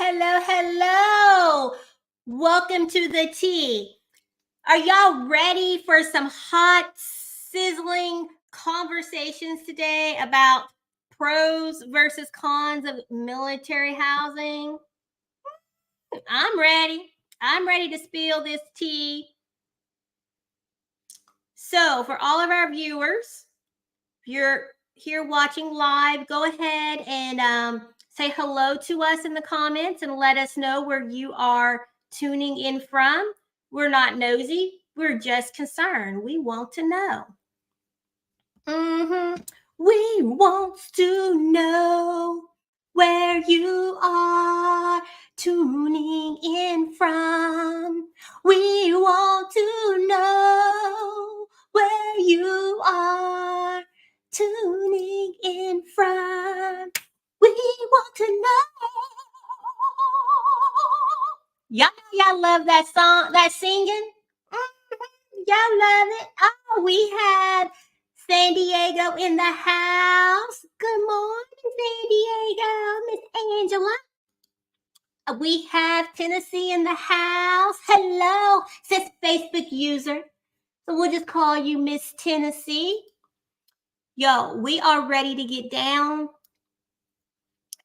hello. Welcome to the tea. Are y'all ready for some hot, sizzling conversations today about pros versus cons of military housing? I'm ready. I'm ready to spill this tea. So, for all of our viewers, if you're here watching live, go ahead and say hello to us in the comments and let us know where you are tuning in from. We're not nosy, we're just concerned. We want to know. We want to know where you are tuning in from. We want to know where you are tuning in from. We want to know. Y'all love that song, that singing? Y'all love it? Oh, we have San Diego in the house. Good morning, San Diego, Miss Angela. We have Tennessee in the house. Hello, says Facebook user. So we'll just call you Miss Tennessee. Yo, we are ready to get down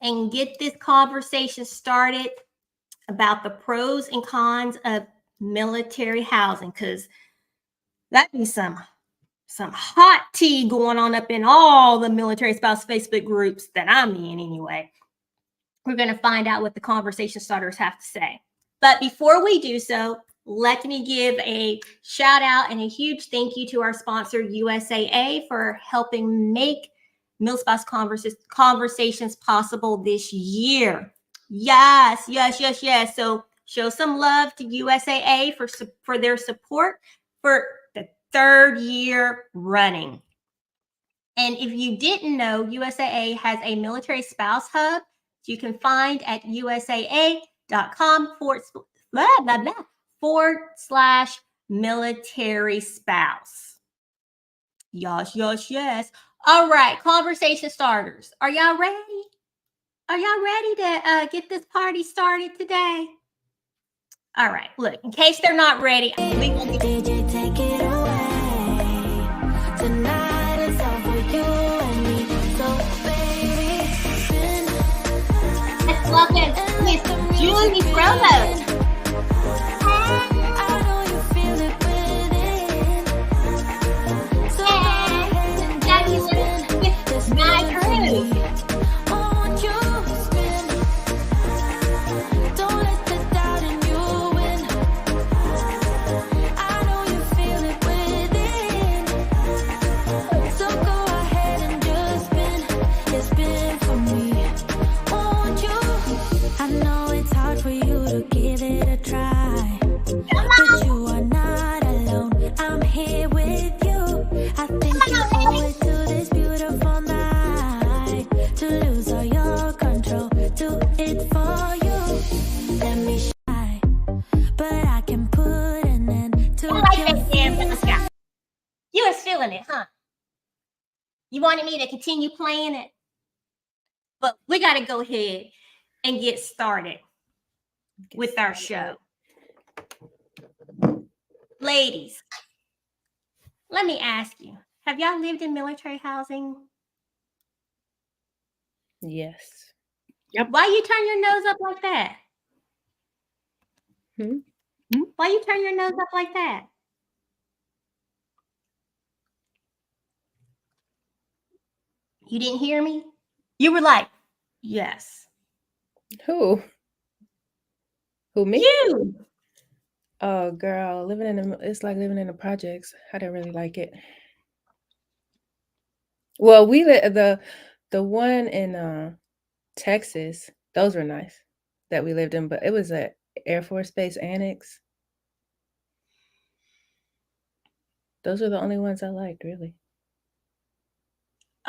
and get this conversation started about the pros and cons of military housing, because that'd be some hot tea going on up in all the military spouse Facebook groups that I'm in anyway. We're going to find out what the conversation starters have to say. But before we do so, let me give a shout out and a huge thank you to our sponsor, USAA, for helping make MilSpouse conversations possible this year. Yes. So show some love to USAA for their support for the third year running. And if you didn't know, USAA has a military spouse hub you can find at usaa.com/military spouse. Yes. All right, conversation starters. Are y'all ready? Are y'all ready to get this party started today? All right, look, in case they're not ready, we will take it away. Tonight is all for you and me. So baby, let's welcome Miss Julie Provost. I know you feel it within. So with my crew. It, huh? You wanted me to continue playing it, but we got to go ahead and get started with our show. Ladies, let me ask you, have y'all lived in military housing? Yes. Yep. Why you turn your nose up like that? Why you turn your nose up like that? You didn't hear me? You were like, yes. Who? Who, me? You. Oh, girl, it's like living in the projects. I didn't really like it. Well, the one in Texas, those were nice that we lived in, but it was an Air Force Base annex. Those are the only ones I liked, really.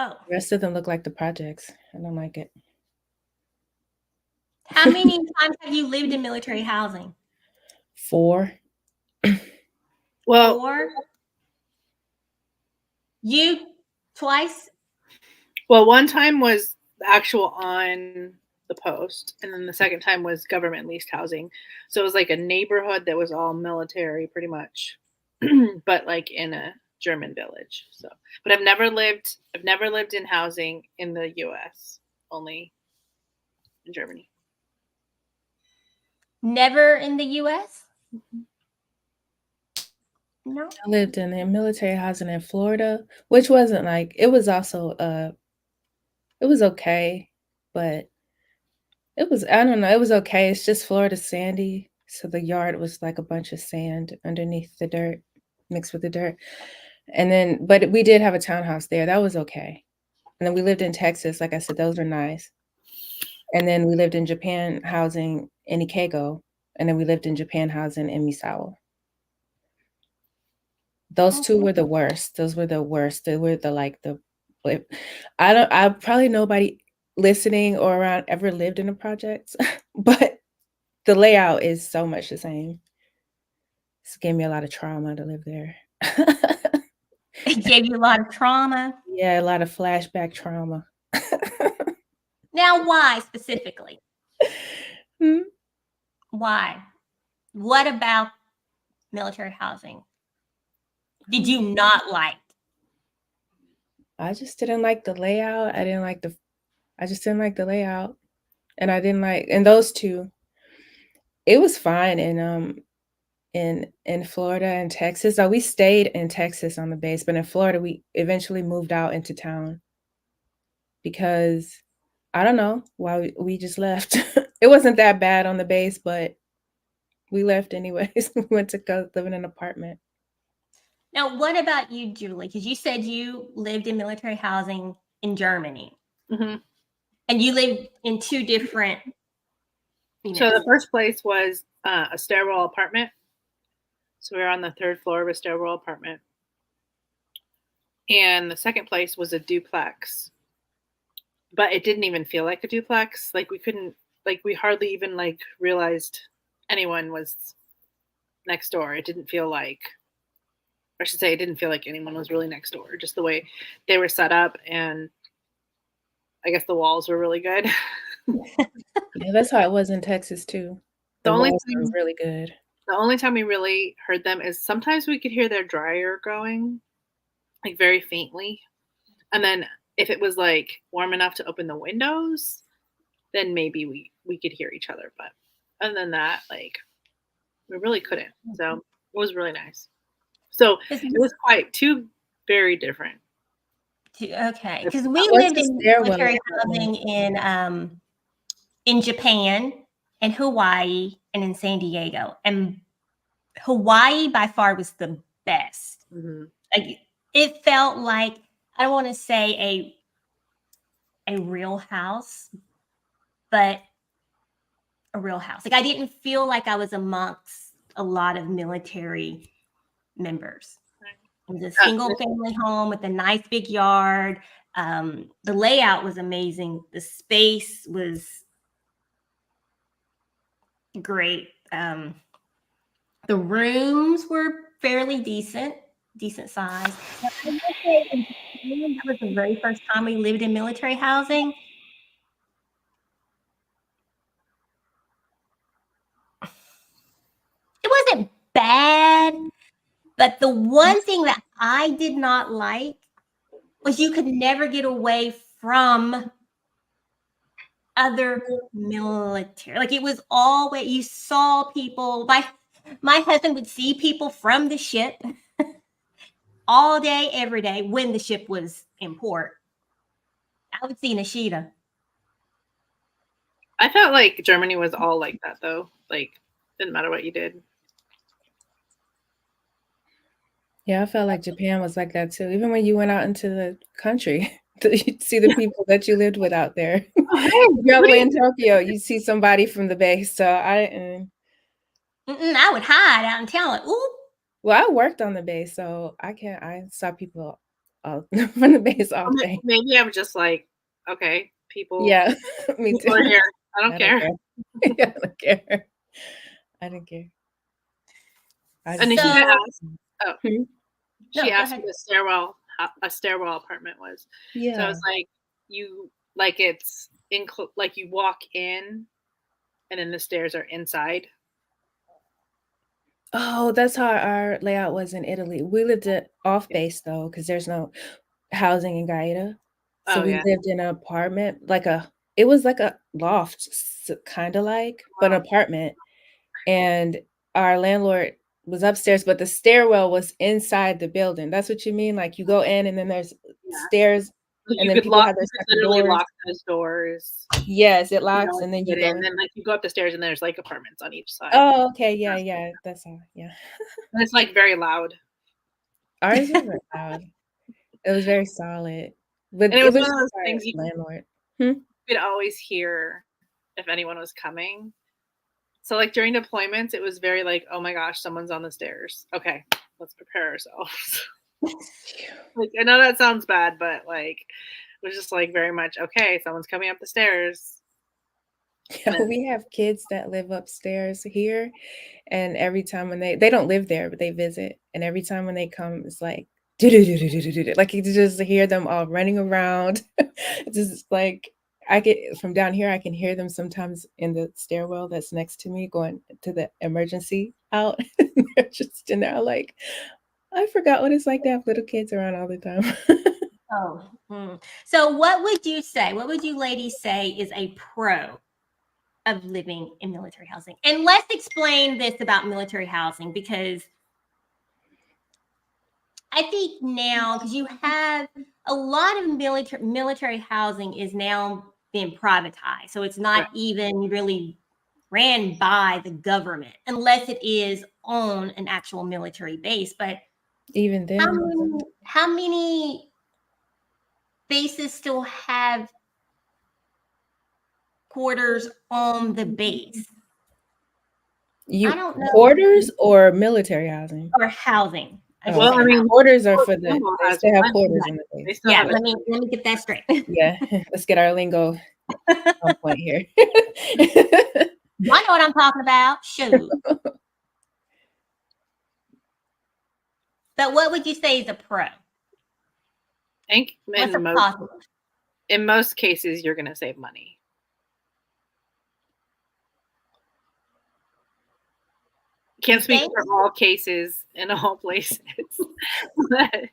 Oh. The rest of them look like the projects. I don't like it. How many times have you lived in military housing? 4. Well, 4? You twice? Well, one time was actual on the post, and then the second time was government leased housing. So it was like a neighborhood that was all military, pretty much, but like in a German village. So, but I've never lived in housing in the U.S. Only in Germany. Never in the U.S. No. I lived in a military housing in Florida, which wasn't like it was also it was okay, but it was I don't know, it was okay. It's just Florida sandy, so the yard was like a bunch of sand underneath the dirt, mixed with the dirt. And then, but we did have a townhouse there. That was okay. And then we lived in Texas. Like I said, those were nice. And then we lived in Japan housing in Ikego. And then we lived in Japan housing in Misawa. Those two were the worst. Those were the worst. They were I probably nobody listening or around ever lived in a project, but the layout is so much the same. This gave me a lot of trauma to live there. It gave you a lot of trauma. Yeah, a lot of flashback trauma. Now, why specifically? Hmm? Why? What about military housing did you not like? I just didn't like the layout. I just didn't like the layout. And I didn't like and those two, it was fine in Florida and Texas. So we stayed in Texas on the base, but in Florida we eventually moved out into town because I don't know why we just left. It wasn't that bad on the base, but we left anyways. We went to go live in an apartment. Now, what about you, Julie? Because you said you lived in military housing in Germany. Mm-hmm. And you lived in two different units. So the first place was a stairwell apartment. So we were on the third floor of a stairwell apartment. And the second place was a duplex. But it didn't even feel like a duplex. Like we hardly even like realized anyone was next door. It didn't feel like, or I should say, it didn't feel like anyone was really next door. Just the way they were set up, and I guess the walls were really good. Yeah, that's how it was in Texas too. The walls were really good. The only time we really heard them is sometimes we could hear their dryer going, like very faintly. And then if it was like warm enough to open the windows, then maybe we could hear each other. But other than that, like we really couldn't. So it was really nice. So it was quite two very different. Okay, because we lived in military housing in Japan and Hawaii and in San Diego. And Hawaii by far was the best. Mm-hmm. Like it felt like, I don't want to say a real house, but a real house. Like I didn't feel like I was amongst a lot of military members. It was a single family home with a nice big yard. The layout was amazing. The space was great. The rooms were fairly decent size. Now, I will say that was the very first time we lived in military housing. It wasn't bad, but the one thing that I did not like was you could never get away from other military. Like it was always, you saw people. My husband would see people from the ship all day, every day when the ship was in port. I would see Nishida. I felt like Germany was all like that though. Like didn't matter what you did. Yeah, I felt like Japan was like that too. Even when you went out into the country, you'd see the people that you lived with out there. You're away in Tokyo, you see somebody from the base. So I would hide out in town. Like, ooh. Well, I worked on the base, so I saw people from the base all day. Maybe I'm just like, okay, people. Yeah, me people too. Are here. I don't care. I don't care. I didn't care. And so, she asked, she asked what a stairwell apartment was. Yeah. So I was like, it's like you walk in, and then the stairs are inside. Oh, that's how our layout was in Italy. We lived off base though, because there's no housing in Gaeta. So Oh we yeah. lived in an apartment, it was like a loft, kind of like, but an apartment. And our landlord was upstairs, but the stairwell was inside the building. That's what you mean? Like you go in and then there's stairs, Like and you then could people have their second literally doors. lock those doors. Yes, it You know, locks, and then you get in, go. then like you go up the stairs and there's like apartments on each side. Oh, okay, yeah, that's all. Yeah, And it's like very loud. ours wasn't loud. It was very solid, but And it it was was one of just those our things you landlord. could always hear if anyone was coming. So like during deployments, it was very like, oh my gosh, someone's on the stairs. Okay, let's prepare ourselves. Like I know that sounds bad, but like it was just like very much okay, someone's coming up the stairs. Yeah, we have kids that live upstairs here, and every time when they don't live there, but they visit, and every time when they come, it's like do-do-do-do-do-do-do. Like you just hear them all running around. It's just like I get from down here, I can hear them sometimes in the stairwell that's next to me going to the emergency out. They're just in there like, I forgot what it's like to have little kids around all the time. Oh, so what would you say? What would you ladies say is a pro of living in military housing? And let's explain this about military housing, because I think now, because you have a lot of military housing is now being privatized, so it's not even really ran by the government unless it is on an actual military base. But Even then, how many bases still have quarters on the base? I don't know. quarters or military housing? Or housing. Well, I mean, quarters are for they has still have one. quarters in the They base. still Yeah, have let me get that straight. Yeah, let's get our lingo on point here. Y'all know what I'm talking about. Shoot. But what would you say is a pro? I think What's a positive? in most cases you're gonna save money. Can't speak for all cases in all places, but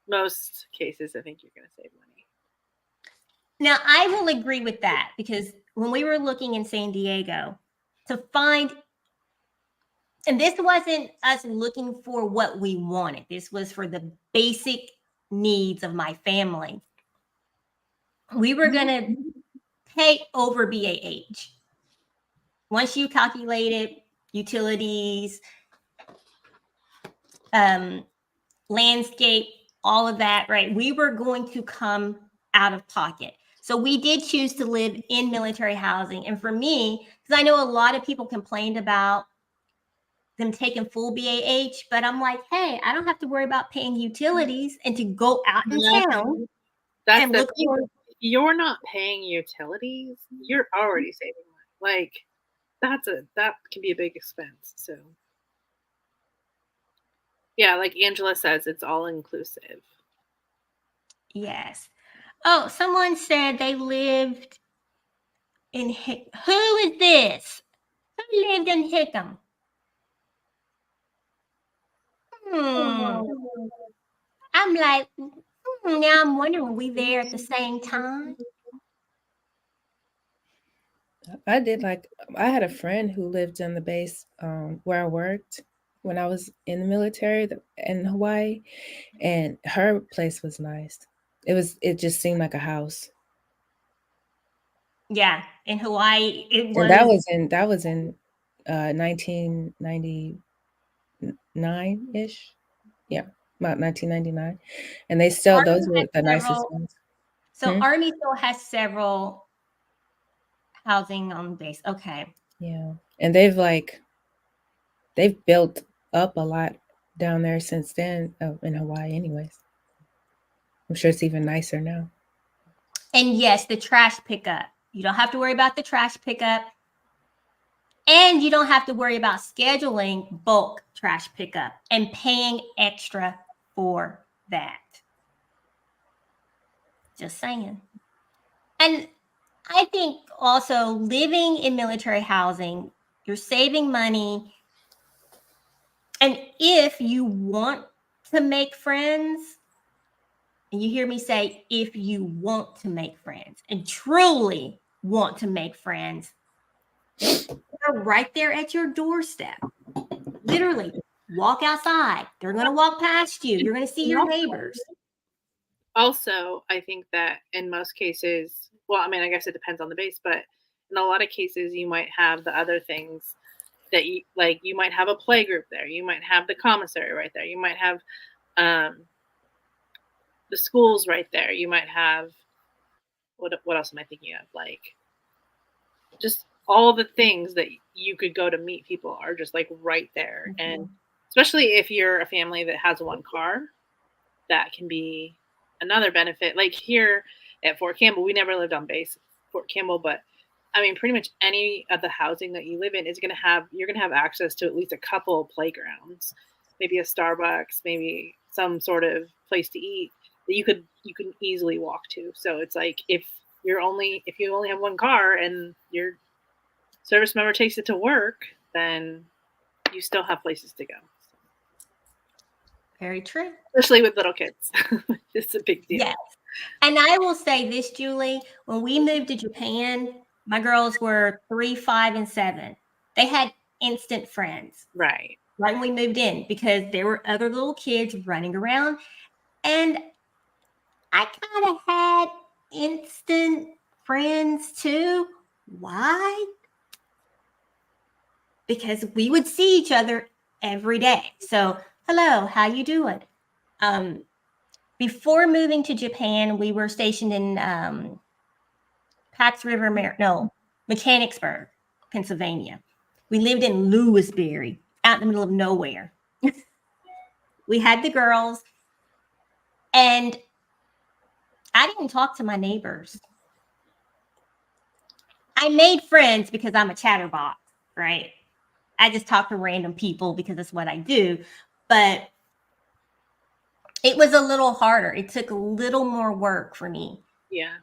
most cases I think you're gonna save money. Now, I will agree with that, because when we were looking in San Diego to find, and this wasn't us looking for what we wanted, this was for the basic needs of my family. We were going to pay over BAH. Once you calculated utilities, landscape, all of that, right? We were going to come out of pocket. So we did choose to live in military housing. And for me, because I know a lot of people complained about them taking full BAH, but I'm like, hey, I don't have to worry about paying utilities and to go out in town. That's and the look thing. for. You're not paying utilities. You're already saving money. Like that can be a big expense. So yeah, like Angela says, it's all inclusive. Yes. Oh, someone said they lived in who is this? Who lived in Hickam? I'm like, now I'm wondering, were we there at the same time? I had a friend who lived in the base where I worked when I was in the military in Hawaii, and her place was nice. It just seemed like a house. Yeah, in Hawaii, it was. And that was in 1999 ish. Yeah, about 1999, and they still Army those were the nicest several, ones. so Army still has several housing on base. Okay. Yeah, and they've built up a lot down there since then in Hawaii. Anyways, I'm sure it's even nicer now. And yes, the trash pickup. You don't have to worry about the trash pickup. And you don't have to worry about scheduling bulk trash pickup and paying extra for that. Just saying. And I think also living in military housing, you're saving money. And if you want to make friends, and you hear me say, if you want to make friends and truly want to make friends, they're right there at your doorstep. Literally, walk outside. They're going to walk past you. You're going to see your neighbors. Also, I think that in most cases, well, I mean, I guess it depends on the base, but in a lot of cases, you might have the other things that you like. You might have a play group there. You might have the commissary right there. You might have the schools right there. You might have what else am I thinking of? Like just all the things that you could go to meet people are just like right there. And especially if you're a family that has one car, that can be another benefit. Like here at Fort Campbell, we never lived on base Fort Campbell, but I mean, pretty much any of the housing that you live in is you're gonna have access to at least a couple playgrounds, maybe a Starbucks, maybe some sort of place to eat that you can easily walk to. So it's like if you only have one car and your service member takes it to work, then you still have places to go. Very true. Especially with little kids. It's a big deal. Yes. And I will say this, Julie, when we moved to Japan, my girls were 3, 5, and 7. They had instant friends Right when we moved in because there were other little kids running around. And I kind of had instant friends too. Why? Because we would see each other every day. So, hello, how you doing? Before moving to Japan, we were stationed in Mechanicsburg, Pennsylvania. We lived in Lewisberry, out in the middle of nowhere. We had the girls, and I didn't talk to my neighbors. I made friends because I'm a chatterbox, right? I just talk to random people because that's what I do. But it was a little harder. It took a little more work for me. Yeah.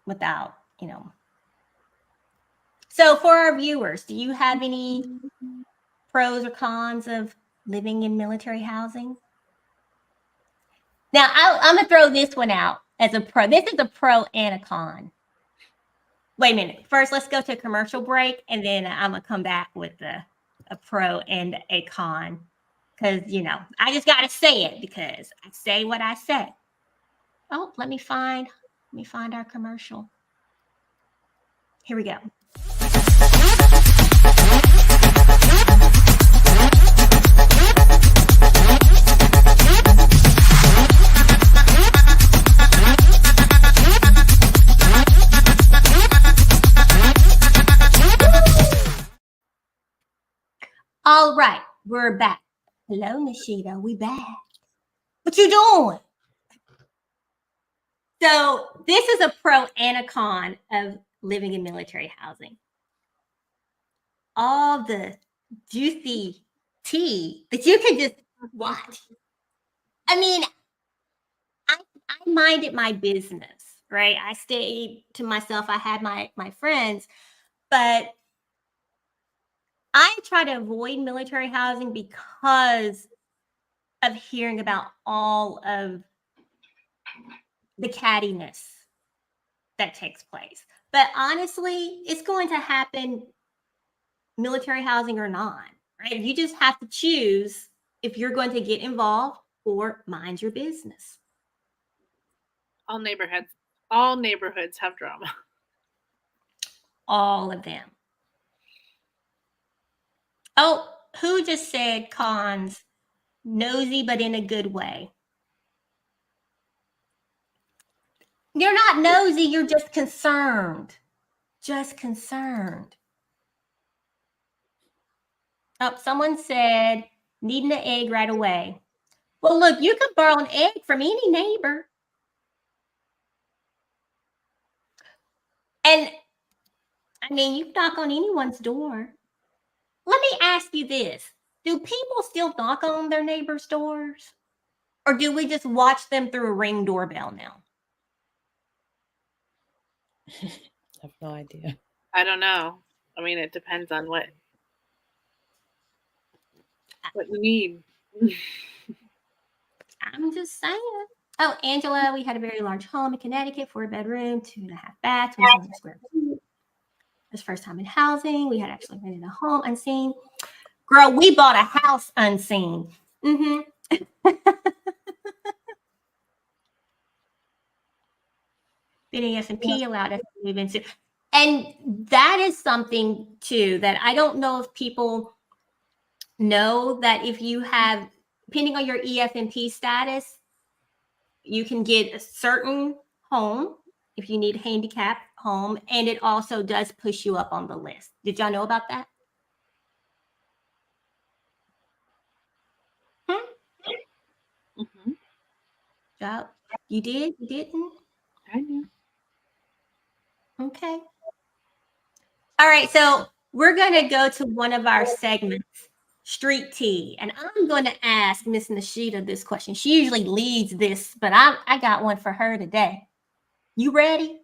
Without, So for our viewers, do you have any pros or cons of living in military housing? Now, I'm going to throw this one out as a pro. This is a pro and a con. Wait a minute. First, let's go to a commercial break, and then I'm going to come back with a pro and a con. Because, I just got to say it because I say what I say. Oh, let me find our commercial. Here we go. All right, we're back. Hello, Nishida, we back. What you doing? So this is a pro and a con of living in military housing. All the juicy tea that you can just watch. I mean, I minded my business, right? I stayed to myself. I had my friends, but I try to avoid military housing because of hearing about all of the cattiness that takes place. But honestly, it's going to happen military housing or not, right? You just have to choose if you're going to get involved or mind your business. All neighborhoods have drama. All of them. Oh, who just said cons? Nosy, but in a good way. You're not nosy, you're just concerned. Just concerned. Oh, someone said, needing an egg right away. Well, look, you could borrow an egg from any neighbor. And, I mean, you knock on anyone's door. Let me ask you this. Do people still knock on their neighbors' doors? Or do we just watch them through a Ring doorbell now? I have no idea. I don't know. I mean, it depends on what you need. I'm just saying. Oh, Angela, we had a very large home in Connecticut, 4-bedroom, 2.5 bath, 27 square feet. It was first time in housing. We had actually rented a home unseen. Girl, we bought a house unseen. Then S&P allowed us to move into. And that is something, too, that I don't know if people know, that if you have, depending on your EF&P status, you can get a certain home if you need a handicap home, and it also does push you up on the list. Did y'all know about that? Mm-hmm. You did? You didn't? I knew. Okay. All right, so we're going to go to one of our segments, Street Tea, and I'm going to ask Miss Nishita this question. She usually leads this, but I got one for her today. You ready?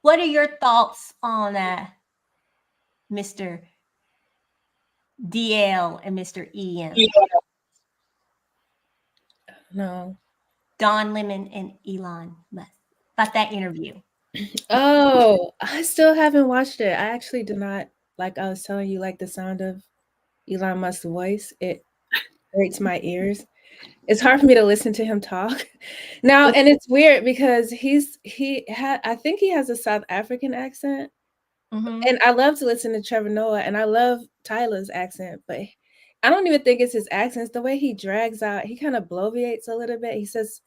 What are your thoughts on Mr. DL and Mr. EM? No. Don Lemon and Elon Musk. About that interview. Oh, I still haven't watched it. I actually do not, like I was telling you, like the sound of Elon Musk's voice. It hurts my ears. It's hard for me to listen to him talk now, and it's weird because I think he has a South African accent, and I love to listen to Trevor Noah, and I love Tyler's accent, but I don't even think it's his accent. It's the way he drags out. He kind of bloviates a little bit. He says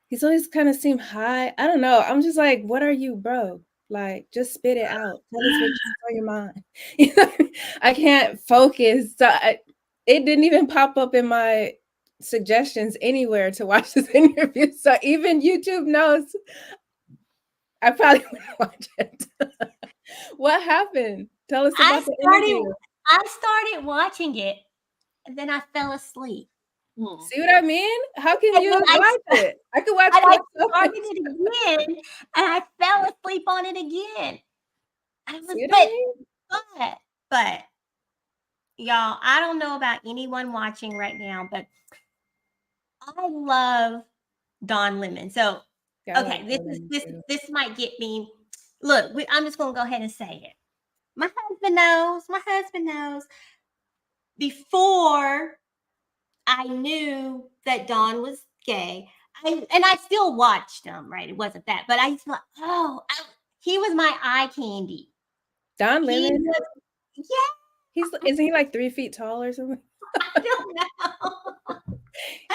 he's always kind of seem high. I don't know. I'm just like, what are you, bro? Like, just spit it out. Tell us what's on your mind. I can't focus. So it didn't even pop up in my suggestions anywhere to watch this interview. So even YouTube knows I probably wouldn't watch it. What happened? Tell us about the interview. I started watching it, and then I fell asleep. See what I mean? How can you watch it? I could watch it. I started it again, and I fell asleep on it again. But y'all, I don't know about anyone watching right now, but I love Don Lemon. So, okay, this might get me. Look, I'm just gonna go ahead and say it. My husband knows. Before I knew that Don was gay, I still watched him, right? It wasn't that, but I thought, he was my eye candy. Don Lemon? Yeah. Isn't he like 3 feet tall or something? I don't know.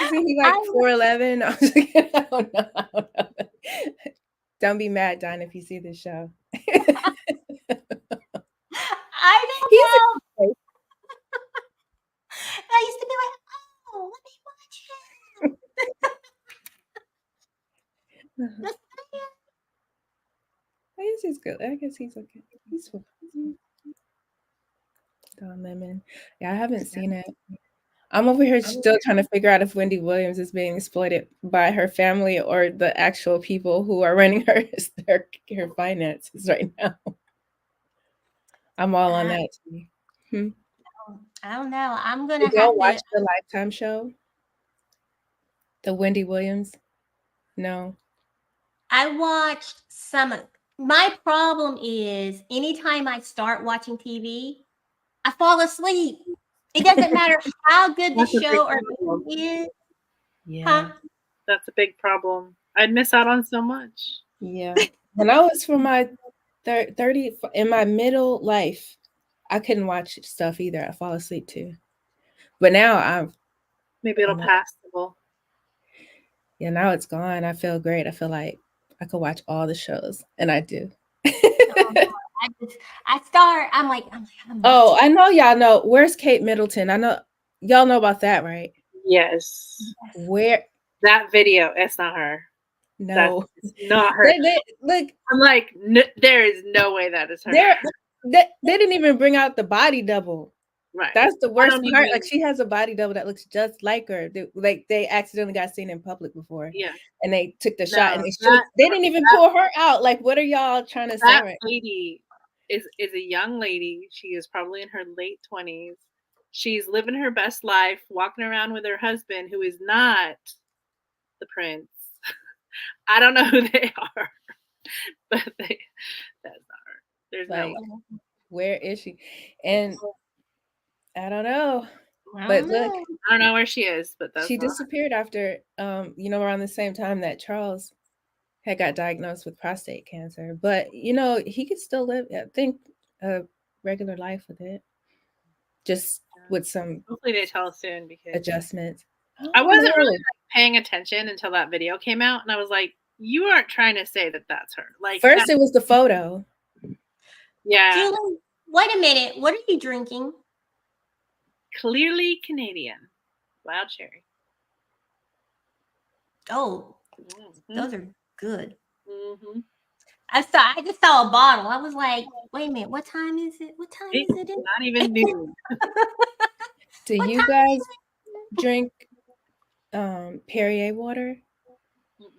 Isn't he like 4'11"? I don't know. Don't be mad, Don, if you see this show. I don't know. I used to be like, oh, let me watch him. I guess he's good. I guess he's okay. He's fine. Don Lemon. Yeah, I haven't seen it. I'm over here still trying to figure out if Wendy Williams is being exploited by her family or the actual people who are running her finances right now. I'm all on that too. I don't know. I'm gonna have to watch the Lifetime show. The Wendy Williams. No. I watched some. My problem is anytime I start watching TV, I fall asleep. It doesn't matter how good the show or movie is. Yeah. Huh? That's a big problem. I'd miss out on so much. Yeah. When I was for my 30 in my middle life, I couldn't watch stuff either. I fall asleep too. But now maybe it'll pass. Yeah, now it's gone. I feel great. I feel like I could watch all the shows, and I do. I'm like, oh, I know y'all know. Where's Kate Middleton? I know y'all know about that, right? Yes. Where that video? It's not her. No, that's not her. Look, I'm like, there is no way that is her. They didn't even bring out the body double. Right. That's the I worst don't part. even. Like, she has a body double that looks just like her. They accidentally got seen in public before, Yeah. and they took the shot, No, and they didn't even pull her out. Like, what are y'all trying to say? that Right? lady is a young lady. She is probably in her late 20s. She's living her best life, walking around with her husband, who is not the prince. I don't know who they are, but that's not her. There's no Like, way. where is she? And I don't know. I But don't look, know. I don't know where she is, but that's she not her. disappeared after, around the same time that Charles had got diagnosed with prostate cancer. But he could still live, I think, a regular life with it, just with some Hopefully they tell us soon because adjustments. I I don't wasn't really know. paying attention until that video came out, and I was like, "You aren't trying to say that that's her." Like First, that, it was the photo. yeah, Julie, wait a minute. What are you drinking? clearly Canadian, wild cherry. Oh, Mm-hmm. those are good. Mm-hmm. I just saw a bottle. I was like, wait a minute, what time is it? What time It's is it? not even noon. Do What you time guys is it? drink Perrier water? Mm-mm.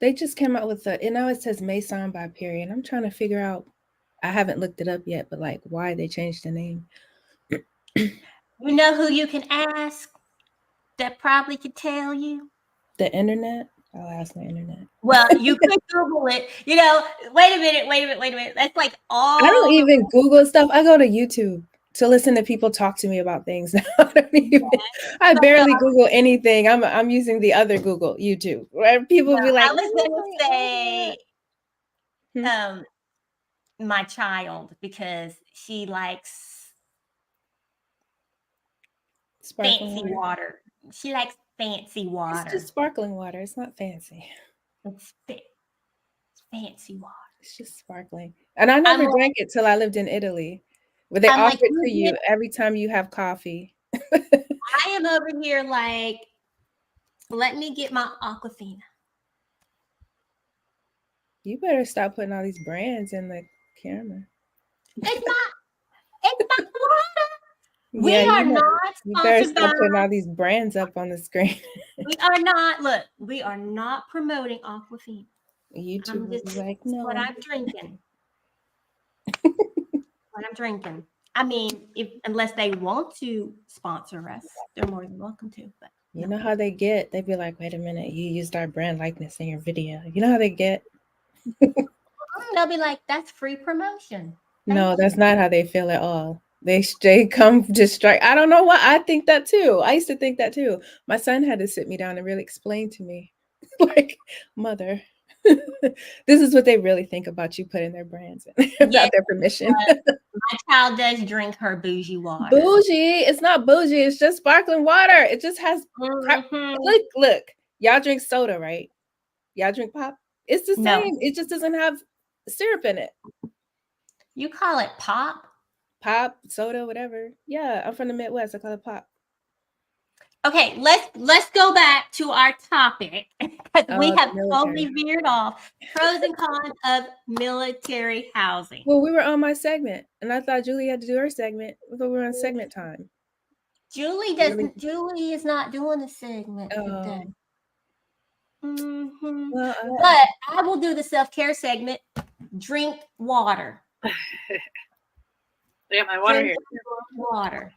They just came out with it says Maison by Perrier, and I'm trying to figure out. I haven't looked it up yet, but like why they changed the name. You know who you can ask that probably could tell you? The internet. I'll ask the internet. Well, you could Google it. Wait a minute. That's like I don't all the even Google stuff. I go to YouTube to listen to people talk to me about things. I barely Google anything. I'm using the other Google, YouTube, where people be like, I was gonna say Hmm? my child because she likes Sparkling fancy water. water. She likes fancy It's water. just sparkling water. It's not fancy. It's fancy water. It's just sparkling. And I I'm never like, drank it till I lived in Italy, where they I'm offer like, it to you every time you have coffee. I am over here like, let me get my Aquafina. You better stop putting all these brands in the camera. It's not water. We Yeah, are not you better sponsored by. stop putting all these brands up on the screen. We are not. Look, we are not promoting Aquafina. YouTube I'm will just be like, what no. I'm drinking. What I'm drinking. I mean, if unless they want to sponsor us, they're more than welcome to. But You know how they get? They be like, wait a minute, you used our brand likeness in your video. You know how they get? they'll be like, "That's free promotion." No, Thank that's you. not how they feel at all. They come distract. I don't know what I think that too. I used to think that too. My son had to sit me down and really explain to me, like, mother, this is what they really think about you putting their brands in Yeah, without their permission. my child does drink her bougie water. Bougie. It's not bougie. It's just sparkling water. It just has. Mhm. Look. Y'all drink soda, right? Y'all drink pop. It's the No, same. It just doesn't have syrup in it. you call it pop. Pop, soda, whatever. Yeah, I'm from the Midwest. I call it pop. Okay, let's go back to our topic because we Oh, have the military. totally veered off. Pros and cons of military housing. Well, we were on my segment, and I thought Julie had to do her segment. I thought we were on segment time. Julie Really? doesn't. Julie is not doing a segment today. Oh, Mhm. well, But I will do the self-care segment. Drink water. I got my water Drink here. water.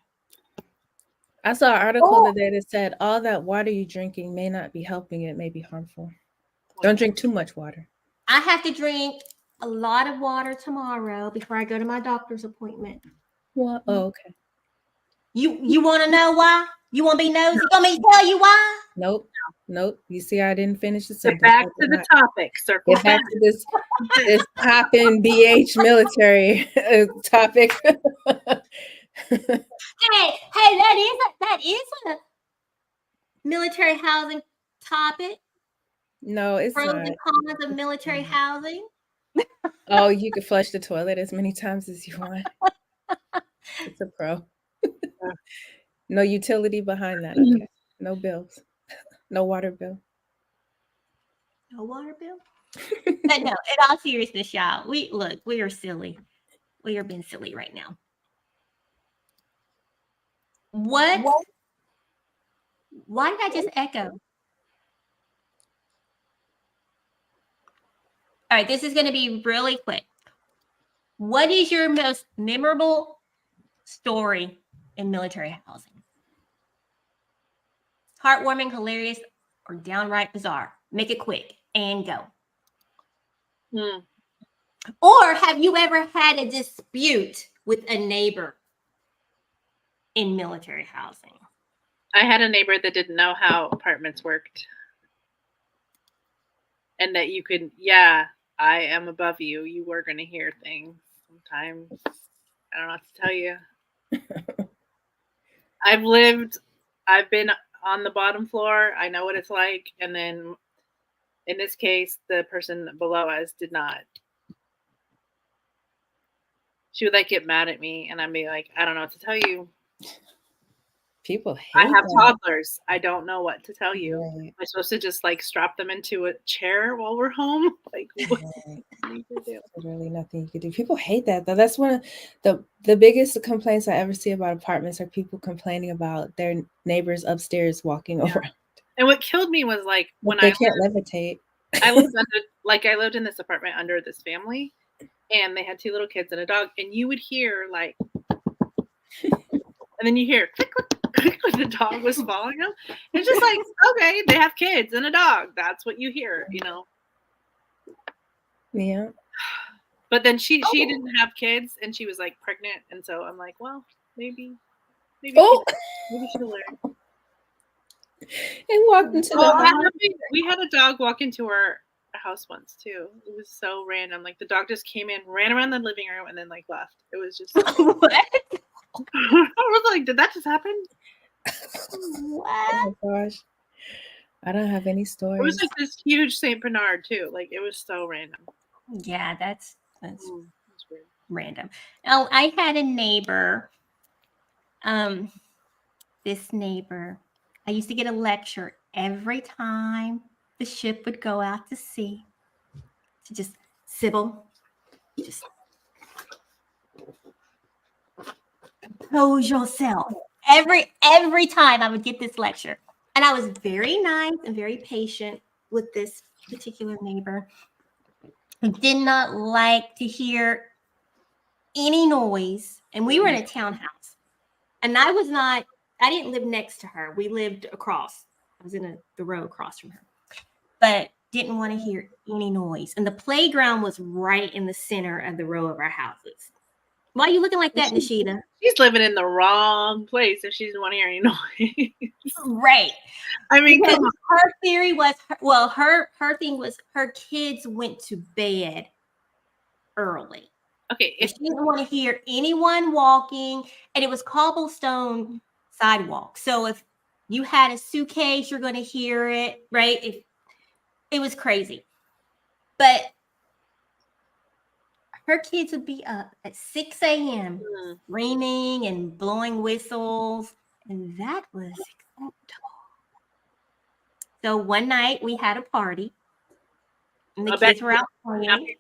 I saw an article Oh, today that said all that water you're drinking may not be helping. It may be harmful. Don't drink too much water. I have to drink a lot of water tomorrow before I go to my doctor's appointment. Well, oh, okay. You want to know why? You want to be nosy? You want me to tell you why? Nope. You see, I didn't finish the Get sentence. back to the topic. Circle Get back to this poppin' BH military topic. Hey, that is a military housing topic. No, it's Pros not. and cons of military housing. Oh, you can flush the toilet as many times as you want. It's a pro. No utility behind that. Okay. No bills. No water bill. No water bill. But no, in all seriousness, y'all, we are silly. We are being silly right now. What? Why did I just echo? All right, this is going to be really quick. What is your most memorable story in military housing? Heartwarming, hilarious, or downright bizarre? Make it quick and go. Or have you ever had a dispute with a neighbor in military housing? I had a neighbor that didn't know how apartments worked. And that you could, I am above you. You were going to hear things sometimes. I don't know what to tell you. I've been on the bottom floor. I know what it's like. And then in this case, the person below us did not. She would like get mad at me and I'd be like, I don't know what to tell you. People hate I have that. toddlers. I don't know what to tell you. Right. Am I supposed to just like strap them into a chair while we're home? Like, what Right. do you do? There's really nothing you could do. People hate that though. That's one of the biggest complaints I ever see about apartments are people complaining about their neighbors upstairs walking around. And what killed me was like when They can't levitate. I lived in this apartment under this family, and they had 2 little kids and a dog, and you would hear like, and then you hear click, click, click when the dog was following them. It's just like, okay, they have kids and a dog. That's what you hear, you know. Yeah. But then she didn't have kids, and she was like pregnant, and so I'm like, well, maybe she'll learn. And walked into the house. We had a dog walk into our house once too. It was so random. Like the dog just came in, ran around the living room, and then like left. It was just What? I was like, did that just happen? What? Oh my gosh. I don't have any stories. It was like this huge Saint Bernard too. Like it was so random. Yeah, that's That's weird. random. Oh, I had a neighbor. This neighbor, I used to get a lecture every time the ship would go out to sea. To just, Sybil, just compose yourself. Every time I would get this lecture. And I was very nice and very patient with this particular neighbor. I did not like to hear any noise. And we were in a townhouse. And I didn't live next to her. We lived across. I was in the row across from her. But didn't want to hear any noise. And the playground was right in the center of the row of our houses. Why are you looking like that, Nishita? She's living in the wrong place if she doesn't want to hear any noise. Right. I mean, because her theory was, her thing was her kids went to bed early. Okay. If she didn't want to hear anyone walking, and it was cobblestone sidewalk. So if you had a suitcase, you're going to hear it, right? If it was crazy. But her kids would be up at 6 a.m. screaming and blowing whistles, and that was acceptable. So one night we had a party, and the kids were out playing.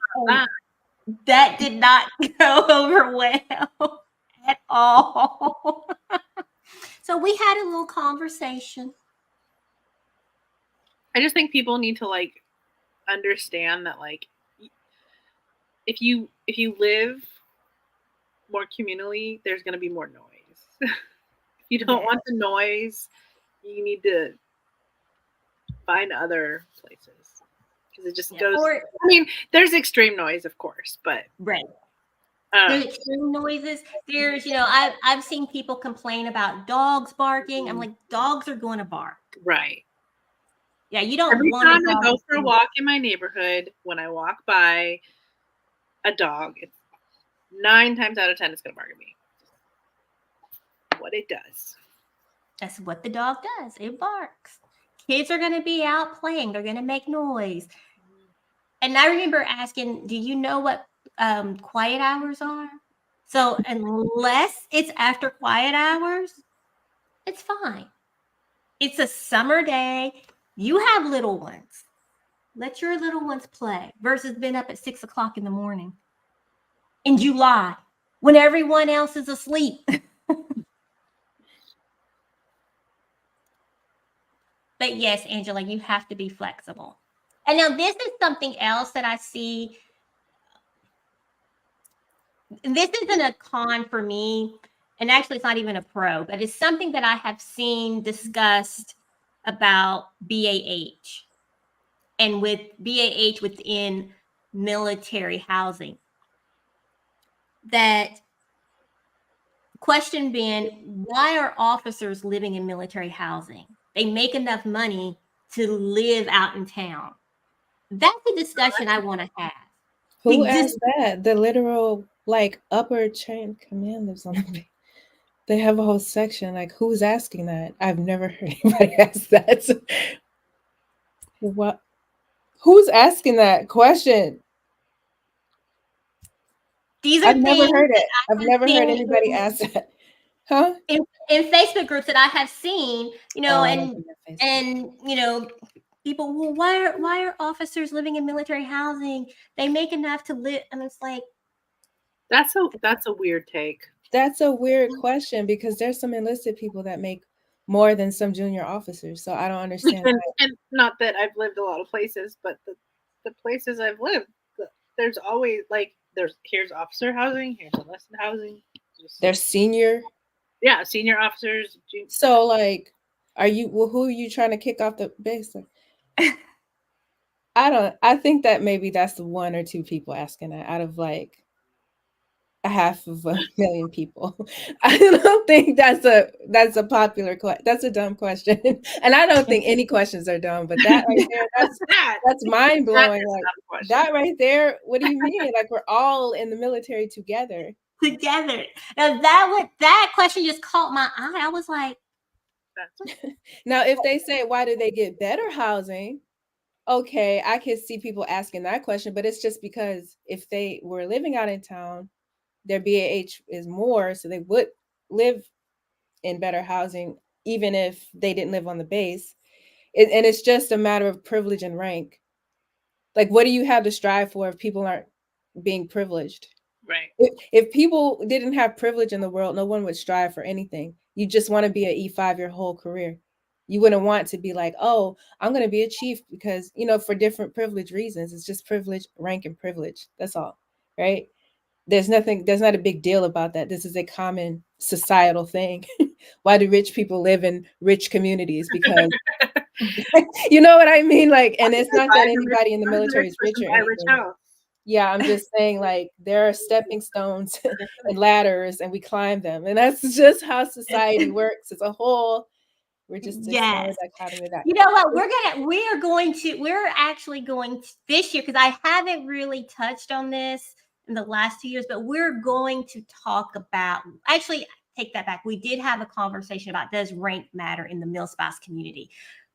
That did not go over well at all. So we had a little conversation. I just think people need to like understand that like if you live more communally, there's going to be more noise. If you don't want the noise, you need to find other places because it just goes. I mean, there's extreme noise, of course, but right. There's extreme noises. There's, I've seen people complain about dogs barking. I'm like, dogs are going to bark. Right. Yeah, you don't Every want time I go for a walk in my neighborhood, when I walk by a dog, it's 9 times out of 10 it's going to bark at me. What it does. That's what the dog does. It barks. Kids are going to be out playing. They're going to make noise. And I remember asking, do you know what quiet hours are? So unless it's after quiet hours, it's fine. It's a summer day. You have little ones. Let your little ones play versus being up at 6 o'clock in the morning in July when everyone else is asleep. But yes, Angela, you have to be flexible. And now this is something else that I see. This isn't a con for me, and actually it's not even a pro, but it's something that I have seen discussed about BAH and with BAH within military housing. That question being, why are officers living in military housing? They make enough money to live out in town. That's a discussion I want to have. Who asked that? The literal like upper chain command lives on the base. They have a whole section. Like, who's asking that? I've never heard anybody ask that. What? Who's asking that question? These are I've never things heard it. that I've never heard anybody ask that. Huh? In Facebook groups that I have seen, you know, Oh, and you know, people, well, why are officers living in military housing? They make enough to live, and it's like That's a weird take. That's a weird question because there's some enlisted people that make more than some junior officers. So I don't understand. And not that I've lived a lot of places, but the places I've lived, there's always like here's officer housing, here's enlisted housing. There's senior. Yeah, senior officers. So like, who are you trying to kick off the base? I think that maybe that's the one or two people asking that out of like a 500,000 people. I don't think that's a popular question. That's a dumb question. And I don't think any questions are dumb, but that right there, that's mind blowing. Like that right there, what do you mean? Like we're all in the military together. Now that question just caught my eye. I was like, now if they say why do they get better housing? Okay, I can see people asking that question, but it's just because if they were living out in town, their BAH is more, so they would live in better housing, even if they didn't live on the base. And it's just a matter of privilege and rank. Like, what do you have to strive for if people aren't being privileged? Right. If people didn't have privilege in the world, no one would strive for anything. You just want to be an E5 your whole career. You wouldn't want to be like, oh, I'm going to be a chief because, for different privilege reasons. It's just privilege, rank, and privilege. That's all, right? There's not a big deal about that. This is a common societal thing. Why do rich people live in rich communities? Because you know what I mean? Like, and it's not that anybody in the military is rich or anything. Yeah, I'm just saying, like, there are stepping stones and ladders, and we climb them, and that's just how society works as a whole. We're just yes. dichotomy of that. You know what? We're actually going to this year, because I haven't really touched on this in the last 2 years, but we're going to talk about, actually, take that back. We did have a conversation about, does rank matter in the mil spouse community?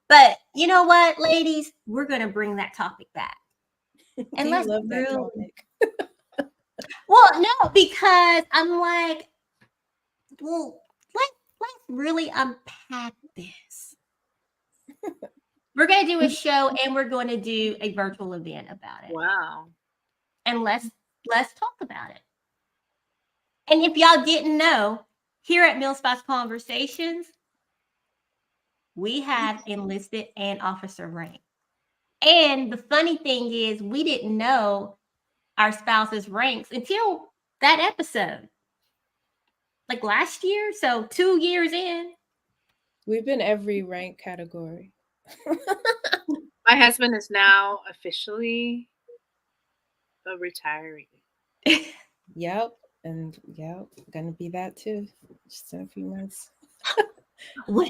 But you know what, ladies, we're going to bring that topic back. And let's love that topic. Well, no, because I'm like, well, let's really unpack this. We're going to do a show, and we're going to do a virtual event about it. Wow. And let's talk about it. And if y'all didn't know, here at Mil Spouse Conversations, we have enlisted and officer rank. And the funny thing is, we didn't know our spouse's ranks until that episode. Like last year, so 2 years in. We've been every rank category. My husband is now officially a retiree. Yep. And gonna be that too. Just in a few months. Well.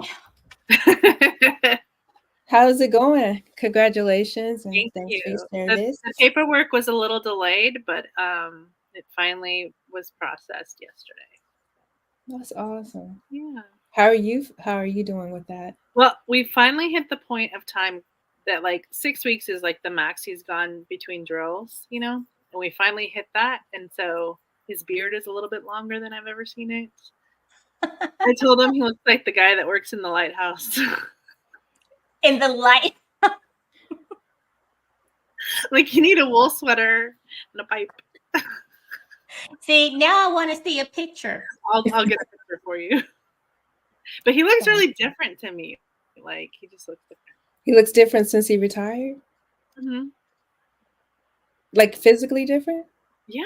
How's it going? Congratulations and Thank you. for your service. The paperwork was a little delayed, but it finally was processed yesterday. That's awesome. Yeah. How are you doing with that? Well, we finally hit the point of time that like 6 weeks is like the max he's gone between drills, and we finally hit that. And so his beard is a little bit longer than I've ever seen it. I told him he looks like the guy that works in the lighthouse. In the light. Like you need a wool sweater and a pipe. See, now I want to see a picture. I'll get a picture for you. But he looks really different to me Like he just looks different. He looks different since he retired? Mm-hmm. Like physically different? Yeah.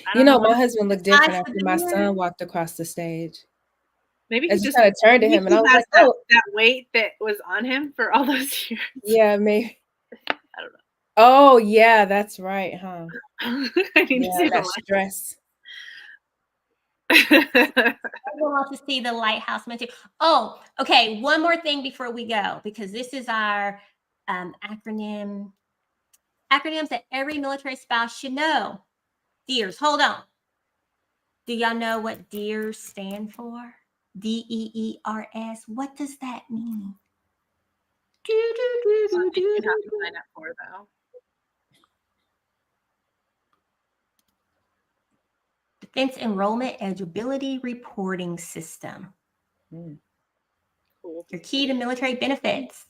I You don't know, know. my husband looked Besides different after the my beard. son walked across the stage. Maybe I he just just kind of turned to maybe him and he I was has like, oh, that weight that was on him for all those years. yeah, maybe. I don't Oh, yeah, that's right, huh? know. I need to Yeah, see that stress. the I want to see the lighthouse man too. Oh, okay. One more thing before we go, because this is our acronyms that every military spouse should know. DEERS. Hold on. Do y'all know what DEERS stand for? DEERS. What does that mean? Something you'd have to sign up for though. Defense Enrollment Eligibility Reporting System. Mm. Cool. Your key to military benefits.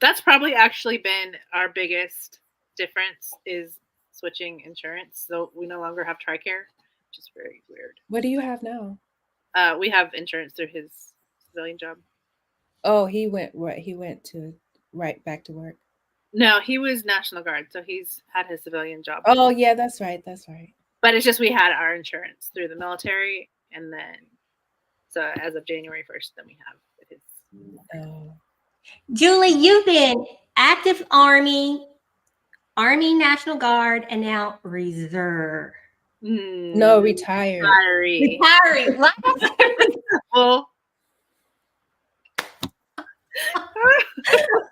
That's probably actually been our biggest difference is switching insurance. So we no longer have TRICARE, which is very weird. What do you have now? We have insurance through his civilian job. Oh, he went to right back to work. No, he was National Guard, so he's had his civilian job. Oh, yeah, that's right. That's right. But it's just we had our insurance through the military, and then so as of January 1st, then we have his. Oh. Julie, you've been active Army, National Guard, and now Reserve. No, retired. Retiring. Well,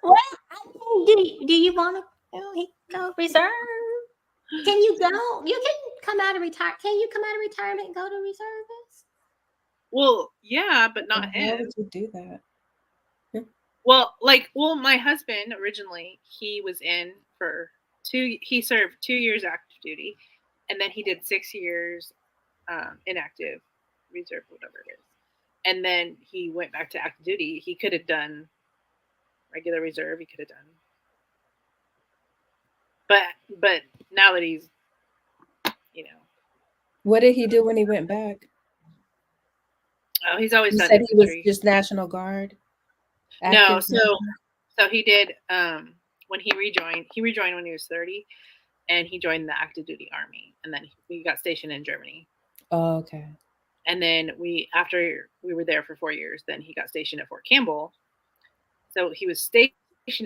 Well, do you want to go Reserve? Can you go? You can come out of retire. Can you come out of retirement and go to reservists? well, yeah, but not Why him. would you do that? Well, my husband originally he was in for he served 2 years active duty, and then he did 6 years inactive reserve, whatever it is, and then he went back to active duty. He could have done regular reserve. He could have done, but now that he's, What did he do when he went back? oh, he's always You done said he was infantry. just National Guard. No, Active National? so he did when he rejoined when he was 30, and he joined the active duty army, and then we got stationed in Germany. Oh, okay. And then after we were there for 4 years, then he got stationed at Fort Campbell. So he was stationed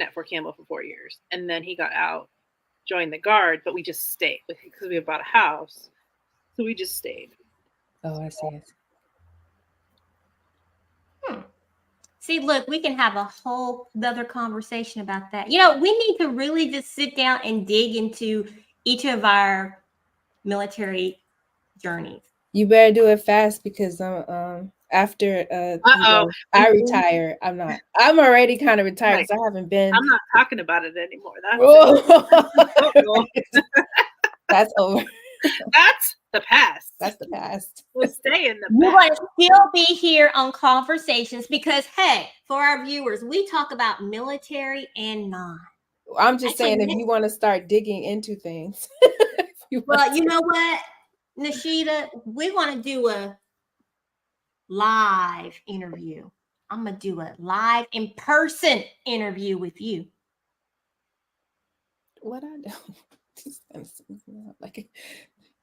at Fort Campbell for 4 years, and then he got out, joined the Guard, but we just stayed because we had bought a house, so we just stayed. Oh, I see. See, look, we can have a whole other conversation about that. We need to really just sit down and dig into each of our military journeys. You better do it fast because after I retire, I'm already kind of retired because I haven't been. I'm not talking about it anymore. That's over. That's the past. That's the past. We'll stay in the past. You want to still be here on Conversations because, hey, for our viewers, we talk about military and non. I'm just saying, if you want to start digging into things. Well, you know what, Nishita, we want to do a live interview. I'm going to do a live in-person interview with you. What I do? Like,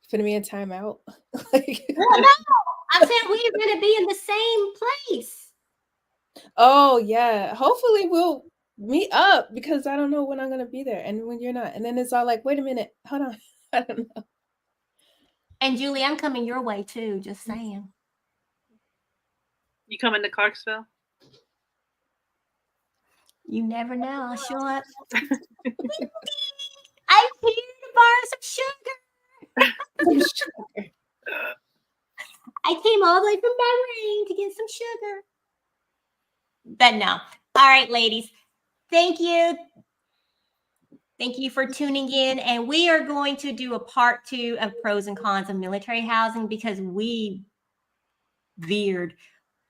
putting me in timeout? Like, well, no, I'm saying we're going to be in the same place. Oh, yeah. Hopefully we'll meet up because I don't know when I'm going to be there and when you're not. And then it's all like, wait a minute. Hold on. I don't know. And Julie, I'm coming your way too, just saying. You coming to Clarksville? You never know. I'll show up. I'm here to borrow some sugar. I came all the way from Bahrain to get some sugar. But no. All right, ladies. Thank you. Thank you for tuning in. And we are going to do a part 2 of pros and cons of military housing because we veered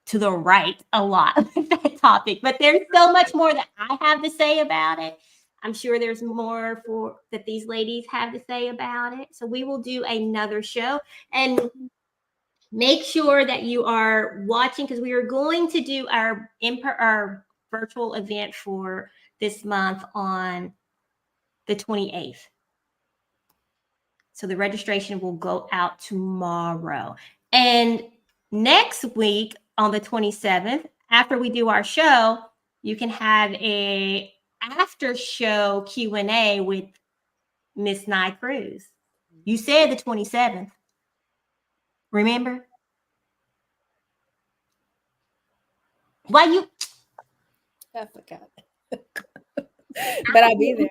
to the right a lot with that topic. But there's so much more that I have to say about it. I'm sure there's more that these ladies have to say about it. So we will do another show. And make sure that you are watching, because we are going to do our virtual event for this month on the 28th. So the registration will go out tomorrow. And next week on the 27th, after we do our show, you can have a after show Q&A with Miss Nye Cruz. You said the 27th. Remember? Why you? I forgot. But I'll be there.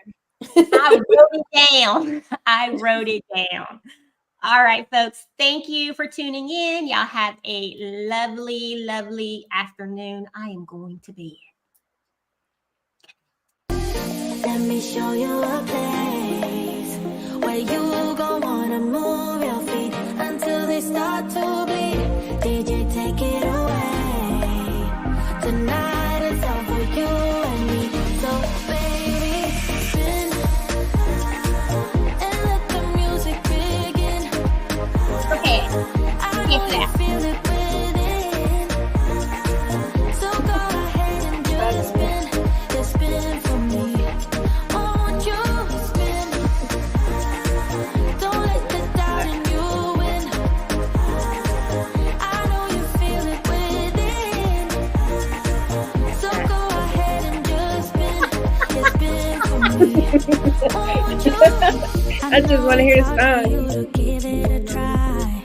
I wrote it down. I wrote it down. All right, folks. Thank you for tuning in. Y'all have a lovely, lovely afternoon. I am going to bed. Let me show you a place where you gon' wanna move your feet until they start to bleed. DJ, take it away. Tonight it's all for you and me. So baby, spin and let the music begin. Okay. I know you feel it within. So go ahead and just spin. Just spin for me. Won't you spin? Don't let the doubt in you win. I know you feel it within. So go ahead and just spin. Just spin for me. Won't you? I just want to hear his You song. to give it a try,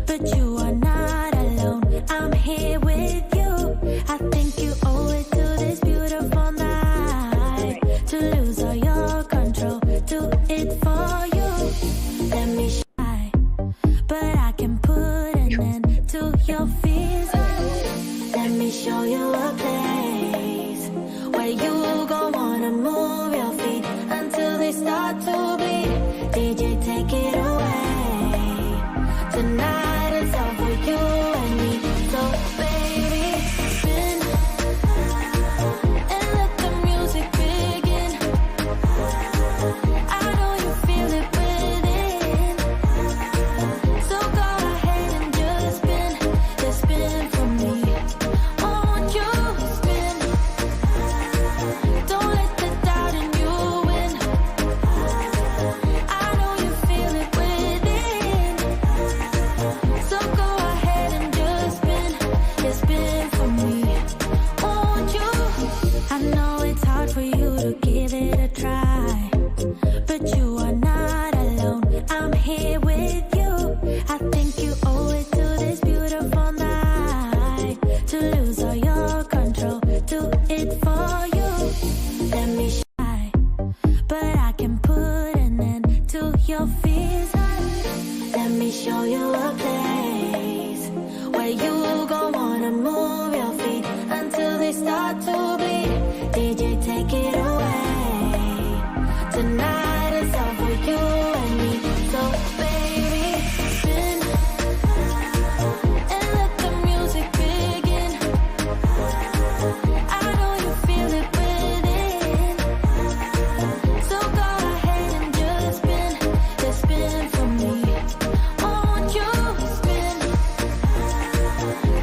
but you are not alone. I'm here with you. I think you owe it to this beautiful night to lose all your control. Do it for you. Let me shy, but I can put an end to your fears. Let me show you a place where you gon' wanna move your feet until they start to bleed. DJ, take it away. Tonight it's all for you and me. So baby, spin and let the music begin. I know you feel it within. So go ahead and just spin for me. Won't you spin? Don't let the doubt in you win. I know you feel it within. So go ahead and just spin for me. Won't you? I know it's hard for you to give it a try, but you are not alone. I'm here with you. I think you owe it to this beautiful night to lose all your control. Do it for you. Let me shy, but I can put an end to your fears. Let me show you a place where you gon' wanna move your feet until they start to bleed. DJ, take it away. Tonight it's all for you and me. So baby, spin and let the music begin. I know you feel it within. So go ahead and just spin for me. Won't you spin?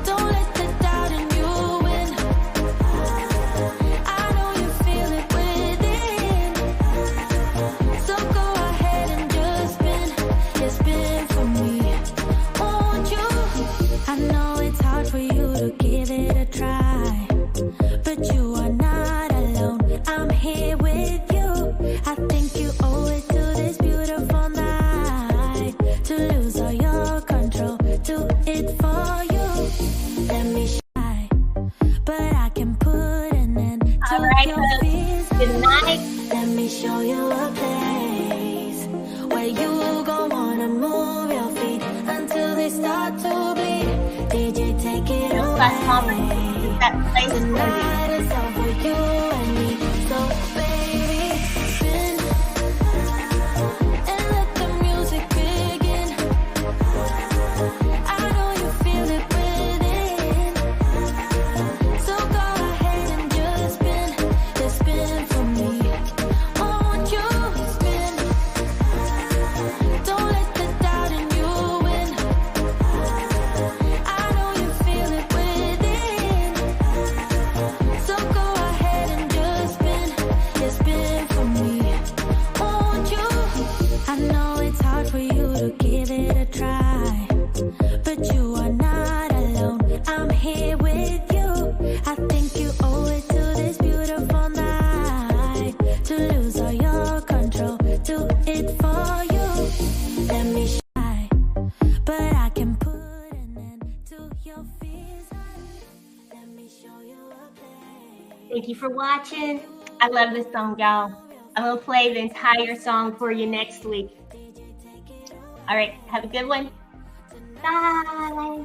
Don't let the doubt in you win. I know you feel it within. So go ahead and just spin for me. Won't you? I know it's hard for you to give it a try, but you are not alone. I'm here with you. I think you owe it to this beautiful night to lose all your control. Do it for you. Let me shy, but I can put an end to All right, your folks. fears. Good night. Let me show you a place where you gon' wanna move your feet until they start to bleed. DJ, take it Last conference. away. That place is going to be. Tonight it's all for you and me. So baby, spin and let the music begin. I know you feel it within. So go ahead and just spin for me. Won't you spin? Don't let the doubt in you win. I but you are not alone. I'm here with you. I think you owe it to this beautiful night to lose all your control. Do it for you. Let me shy, but I can put an end to your fears. Let me show you a place. Thank you for watching. I love this song, y'all. I'm going to play the entire song for you next week. All right, have a good one. Bye.